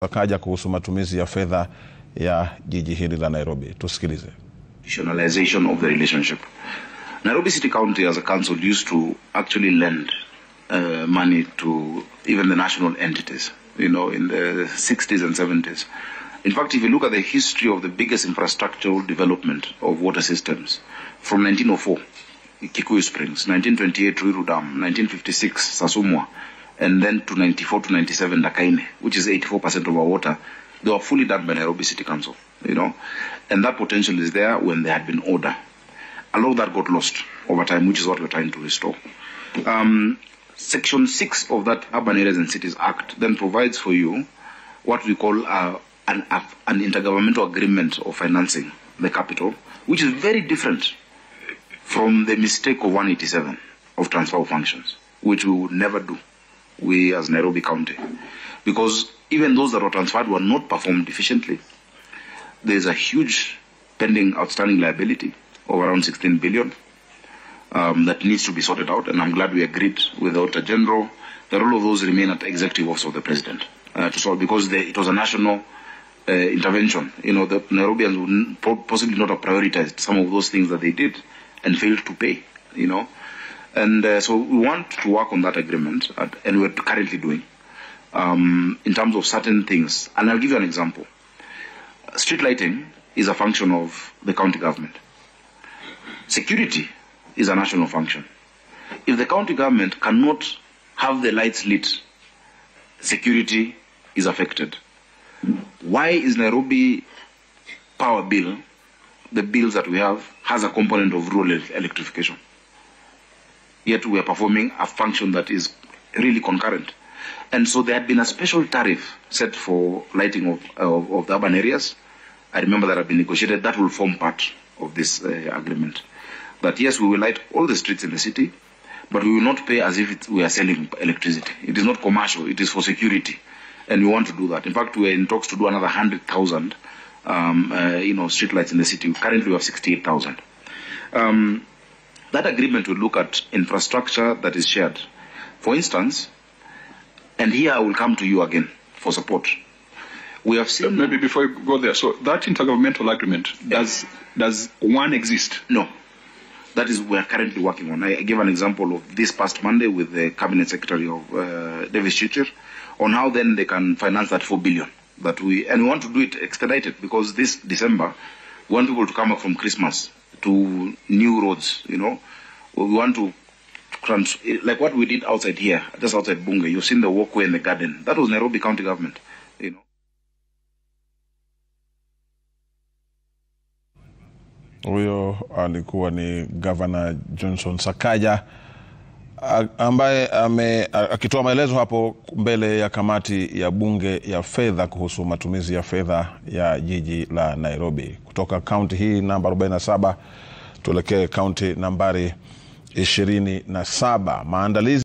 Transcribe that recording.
Sakaja kuhusu matumizi ya fedha ya jiji hili la Nairobi. Tusikilize. Nationalization of the relationship. Nairobi City County as a council used to actually lend money to even the national entities, in the 60s and 70s. In fact, if you look at the history of the biggest infrastructural development of water systems, from 1904, Kikuyu Springs, 1928, Ruiru Dam, 1956, Sasumwa, and then to 94 to 97, Dakaine, which is 84% of our water, they were fully done by Nairobi City Council, and that potential is there when there had been order. A lot of that got lost over time, which is what we're trying to restore. Section 6 of that Urban Areas and Cities Act then provides for you what we call an intergovernmental agreement of financing the capital, which is very different from the mistake of 187 of transfer of functions, which we would never do, we as Nairobi County, because even those that were transferred were not performed efficiently. There's a huge pending outstanding liability of around 16 billion that needs to be sorted out, and I'm glad we agreed with the Auditor General that all of those remain at the executive office of the President to solve, because it was a national intervention. The Nairobians would possibly not have prioritized some of those things that they did and failed to pay, And so we want to work on that agreement, and we're currently doing, in terms of certain things. And I'll give you an example. Street lighting is a function of the county government. Security is a national function. If the county government cannot have the lights lit, security is affected. Why is Nairobi power bill, the bills that we have, has a component of rural electrification? Yet we are performing a function that is really concurrent. And so there had been a special tariff set for lighting of the urban areas. I remember that had been negotiated. That will form part of this agreement. That yes, we will light all the streets in the city, but we will not pay as if we are selling electricity. It is not commercial. It is for security. And we want to do that. In fact, we are in talks to do another 100,000 street lights in the city. Currently we have 68,000. That agreement will look at infrastructure that is shared. For instance, and here I will come to you again for support. We have seen... Maybe before you go there, so that intergovernmental agreement, does one exist? No. That is we are currently working on. I gave an example of this past Monday with the Cabinet Secretary of Davis Chichir on how then they can finance that 4 billion. And we want to do it expedited, because this December, we want people to come up from Christmas to new roads, We want to, like what we did outside here, just outside Bunge. You've seen the walkway in the garden. That was Nairobi County Government, Huyo alikuwa ni Gavana Sakaja ambaye akitoa maelezo hapo mbele ya kamati ya bunge ya fedha kuhusu matumizi ya fedha ya jiji la Nairobi. Kutoka kaunti hii namba 47 tuelekee kaunti nambari 27. Maandalizi